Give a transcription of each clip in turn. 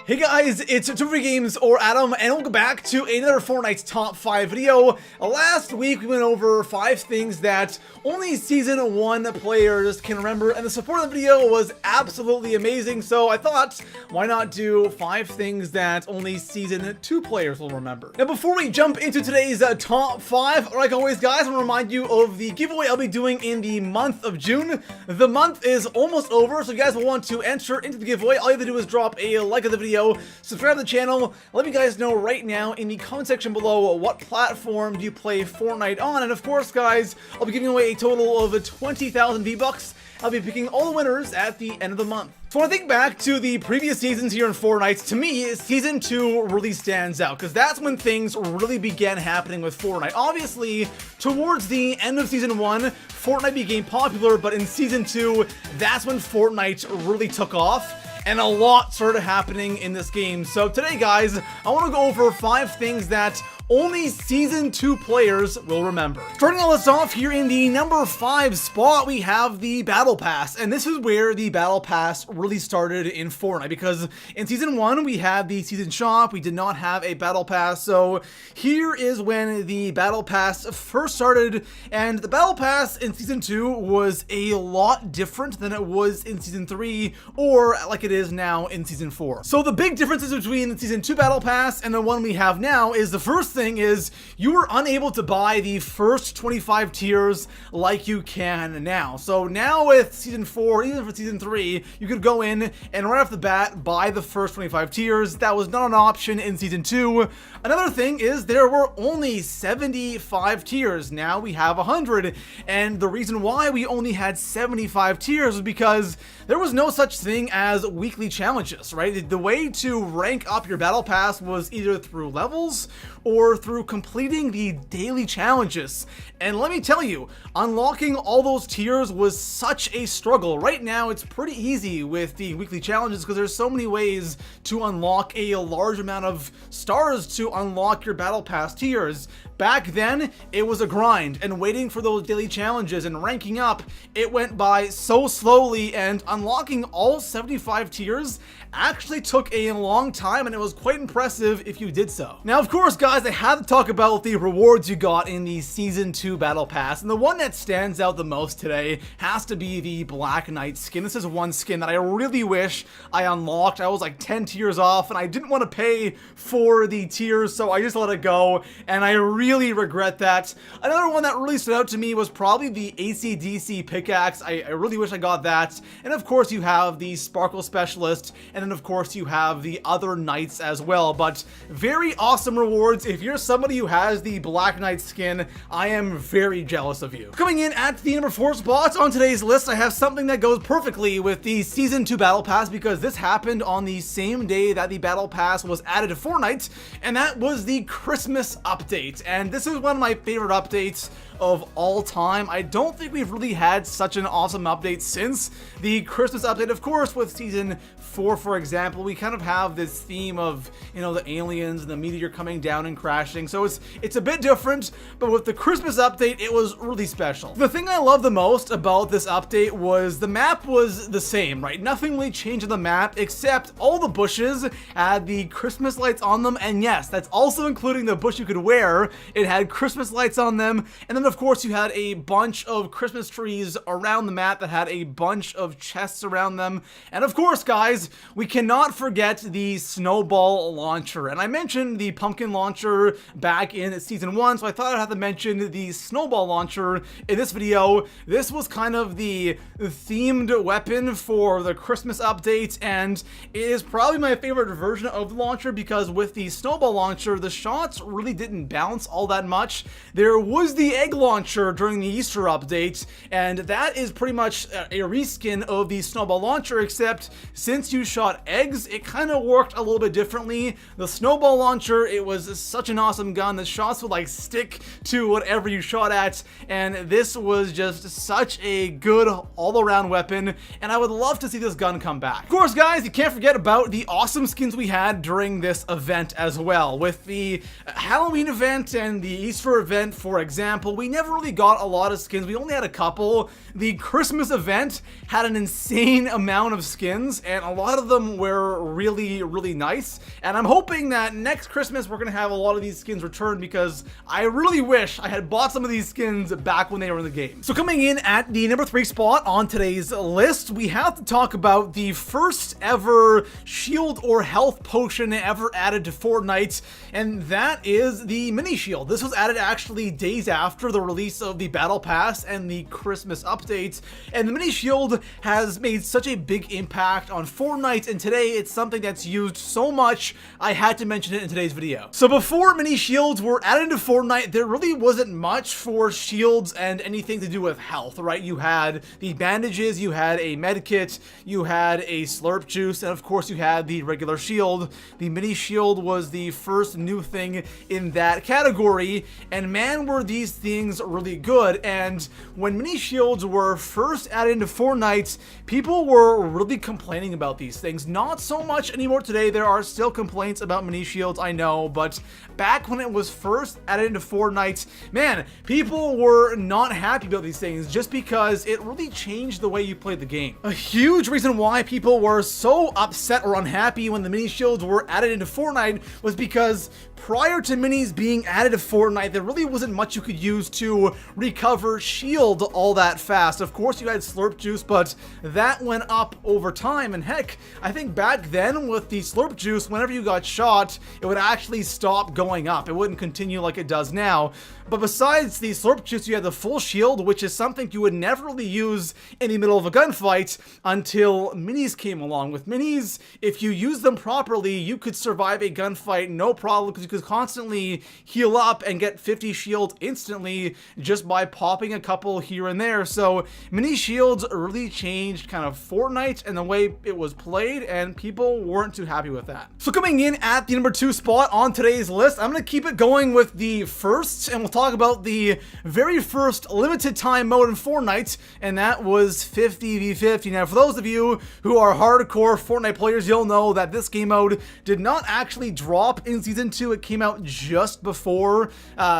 Hey guys, it's Two Games or Adam, and welcome back to another Fortnite's Top 5 video. Last week we went over 5 things that only Season 1 players can remember, and the support of the video was absolutely amazing, so I thought, why not do 5 things that only Season 2 players will remember. Now before we jump into today's Top 5, like always guys, I want to remind you of the giveaway I'll be doing in the month of June. The month is almost over, so if you guys will want to enter into the giveaway, all you have to do is drop a like of the video, subscribe to the channel, let me guys know right now in the comment section below what platform do you play Fortnite on, and of course guys, I'll be giving away a total of 20,000 V-Bucks. I'll be picking all the winners at the end of the month. So when I think back to the previous seasons here in Fortnite, to me, Season 2 really stands out, because that's when things really began happening with Fortnite. Obviously, towards the end of Season 1, Fortnite became popular, but in Season 2, that's when Fortnite really took off. And a lot started happening in this game. So today, guys, I want to go over 5 things that only Season 2 players will remember. Starting all this off here in the number 5 spot, we have the Battle Pass. And this is where the Battle Pass really started in Fortnite, because in Season 1, we had the Season Shop. We did not have a Battle Pass. So here is when the Battle Pass first started. And the Battle Pass in Season 2 was a lot different than it was in Season 3, or like it is now in Season 4. So the big differences between the Season 2 Battle Pass and the one we have now is the first thing is you were unable to buy the first 25 tiers like you can now. So now with Season 4, even for Season 3, you could go in and right off the bat buy the first 25 tiers. That was not an option in Season 2. Another thing is there were only 75 tiers. Now we have 100. And the reason why we only had 75 tiers was because there was no such thing as weekly challenges, right? The way to rank up your battle pass was either through levels or through completing the daily challenges. And let me tell you, unlocking all those tiers was such a struggle. Right now, it's pretty easy with the weekly challenges because there's so many ways to unlock a large amount of stars to unlock your battle pass tiers. Back then, it was a grind, and waiting for those daily challenges and ranking up, it went by so slowly, and unlocking all 75 tiers actually took a long time, and it was quite impressive if you did so. Now, of course, guys, I had to talk about the rewards you got in the Season 2 Battle Pass, and the one that stands out the most today has to be the Black Knight skin. This is one skin that I really wish I unlocked. I was like 10 tiers off, and I didn't want to pay for the tiers, so I just let it go, and I really regret that. Another one that really stood out to me was probably the AC/DC pickaxe. I really wish I got that. And of course you have the Sparkle Specialist, and then of course you have the other knights as well. But very awesome rewards. If you're somebody who has the Black Knight skin, I am very jealous of you. Coming in at the number 4 spot on today's list, I have something that goes perfectly with the Season 2 Battle Pass, because this happened on the same day that the Battle Pass was added to Fortnite, and that was the Christmas update. And this is one of my favorite updates of all time. I don't think we've really had such an awesome update since the Christmas update. Of course, with Season 4, for example, we kind of have this theme of, you know, the aliens and the meteor coming down and crashing. So it's a bit different, but with the Christmas update, it was really special. The thing I love the most about this update was the map was the same, right? Nothing really changed on the map except all the bushes had the Christmas lights on them, and yes, that's also including the bush you could wear. It had Christmas lights on them, and then of course you had a bunch of Christmas trees around the map that had a bunch of chests around them. And of course, guys, we cannot forget the snowball launcher. And I mentioned the pumpkin launcher back in Season 1, so I thought I'd have to mention the snowball launcher in this video. This was kind of the themed weapon for the Christmas update, and it is probably my favorite version of the launcher, because with the snowball launcher, the shots really didn't bounce all that much. There was the egg launcher during the Easter update, and that is pretty much a reskin of the snowball launcher, except since you shot eggs, it kind of worked a little bit differently. The snowball launcher, it was such an an awesome gun. The shots would like stick to whatever you shot at, and this was just such a good all-around weapon, and I would love to see this gun come back. Of course, guys, you can't forget about the awesome skins we had during this event as well. With the Halloween event and the Easter event, for example, we never really got a lot of skins. We only had a couple. The Christmas event had an insane amount of skins, and a lot of them were really, really nice. And I'm hoping that next Christmas we're going to have a lot of these skins returned, because I really wish I had bought some of these skins back when they were in the game. So coming in at the number 3 spot on today's list, we have to talk about the first ever shield or health potion ever added to Fortnite, and that is the mini shield. This was added actually days after the release of the Battle Pass and the Christmas updates, and the mini shield has made such a big impact on Fortnite, and today it's something that's used so much I had to mention it in today's video. So before mini shields were added to Fortnite, there really wasn't much for shields and anything to do with health, right? You had the bandages, you had a med kit, you had a slurp juice, and of course you had the regular shield. The mini shield was the first new thing in that category, and man, were these things really good. And when mini shields were first added into Fortnite, people were really complaining about these things. Not so much anymore today. There are still complaints about mini shields, I know, but back when it was first added into Fortnite, man, people were not happy about these things just because it really changed the way you played the game. A huge reason why people were so upset or unhappy when the mini shields were added into Fortnite was because prior to minis being added to Fortnite, there really wasn't much you could use to recover shield all that fast. Of course, you had slurp juice, but that went up over time. And heck, I think back then with the slurp juice, whenever you got shot, it would actually stop going up. It wouldn't continue like it does now. But besides the slurp juice, you had the full shield, which is something you would never really use in the middle of a gunfight until minis came along. With minis, if you use them properly, you could survive a gunfight no problem, because you could constantly heal up and get 50 shield instantly just by popping a couple here and there. So mini shields really changed kind of Fortnite and the way it was played, and people weren't too happy with that. So coming in at the number 2 spot on today's list, I'm going to keep it going with the first, and we'll talk about the very first limited time mode in Fortnite, and that was 50v50. Now, for those of you who are hardcore Fortnite players, you'll know that this game mode did not actually drop in Season 2. It came out just before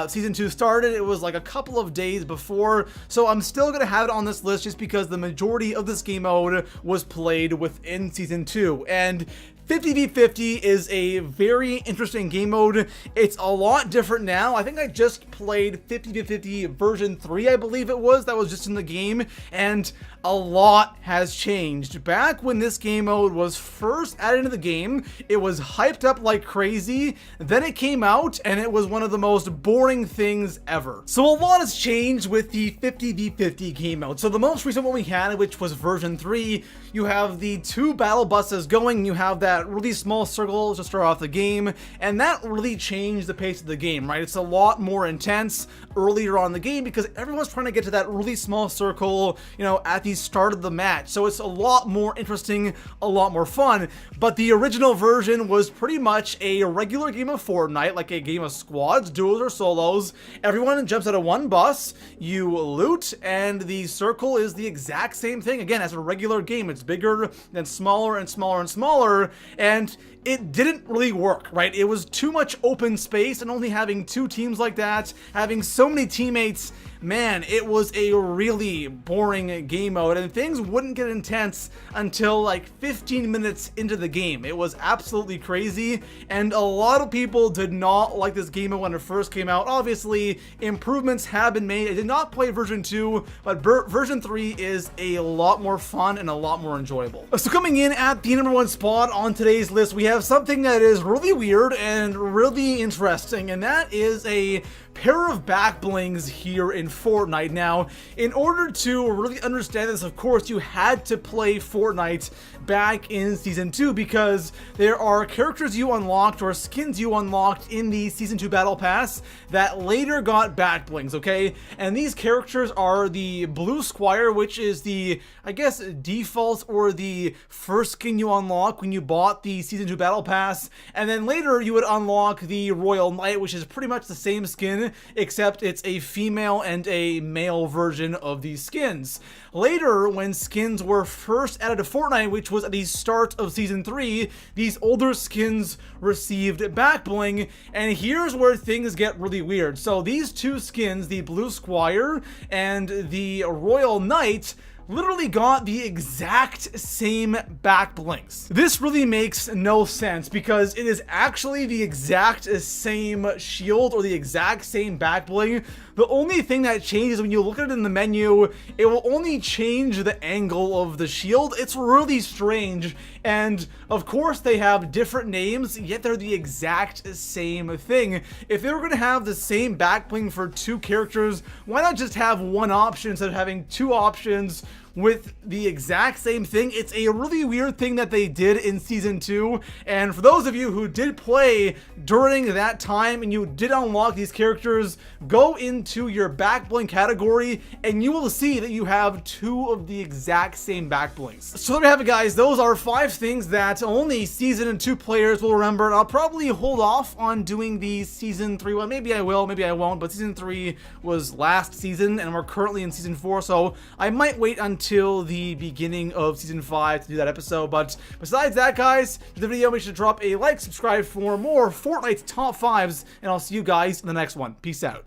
Season 2 started. It was like a couple of days before, so I'm still going to have it on this list just because the majority of this game mode was played within Season 2. And 50v50 is a very interesting game mode. It's a lot different now. I think I just played 50v50 version 3, I believe it was. That was just in the game, and a lot has changed. Back when this game mode was first added into the game, it was hyped up like crazy. Then it came out, and it was one of the most boring things ever. So a lot has changed with the 50v50 game mode. So the most recent one we had, which was version 3, you have the 2 battle buses going. You have that really small circle to start off the game, and that really changed the pace of the game, right? It's a lot more intense earlier on in the game because everyone's trying to get to that really small circle, you know, at the start of the match. So it's a lot more interesting, a lot more fun. But the original version was pretty much a regular game of Fortnite, like a game of squads, duos, or solos. Everyone jumps out of one bus, you loot, and the circle is the exact same thing. Again, as a regular game, it's bigger, then smaller and smaller and smaller, and it didn't really work, right? It was too much open space, and only having 2 teams like that, having so many teammates, man, it was a really boring game mode, and things wouldn't get intense until like 15 minutes into the game. It was absolutely crazy, and a lot of people did not like this game mode when it first came out. Obviously, improvements have been made. I did not play version 2, but version 3 is a lot more fun and a lot more enjoyable. So coming in at the number 1 spot on today's list, we have something that is really weird and really interesting, and that is a pair of back blings here in Fortnite. Now, in order to really understand this, of course, you had to play Fortnite back in Season 2 because there are characters you unlocked or skins you unlocked in the Season 2 Battle Pass that later got back blings, okay? And these characters are the Blue Squire, which is the, I guess, default or the first skin you unlock when you bought the Season 2 Battle Pass, and then later you would unlock the Royal Knight, which is pretty much the same skin, except it's a female and a male version of these skins. Later, when skins were first added to Fortnite, which was at the start of Season 3, these older skins received back bling, and here's where things get really weird. So these two skins, the Blue Squire and the Royal Knight, literally got the exact same back blings. This really makes no sense because it is actually the exact same shield or the exact same back bling. The only thing that changes when you look at it in the menu, it will only change the angle of the shield. It's really strange, and of course they have different names, yet they're the exact same thing. If they were going to have the same back bling for two characters, why not just have one option instead of having two options with the exact same thing? It's a really weird thing that they did in Season 2, and for those of you who did play during that time and you did unlock these characters, go into your back bling category and you will see that you have two of the exact same back blings. So there we have it, guys. Those are 5 things that only Season 2 players will remember, and I'll probably hold off on doing the Season 3 one. Maybe I will, maybe I won't, but Season 3 was last season and we're currently in Season 4, so I might wait until the beginning of Season 5 to do that episode. But besides that, guys, the video, make sure to drop a like, subscribe for more Fortnite top 5s, and I'll see you guys in the next one. Peace out.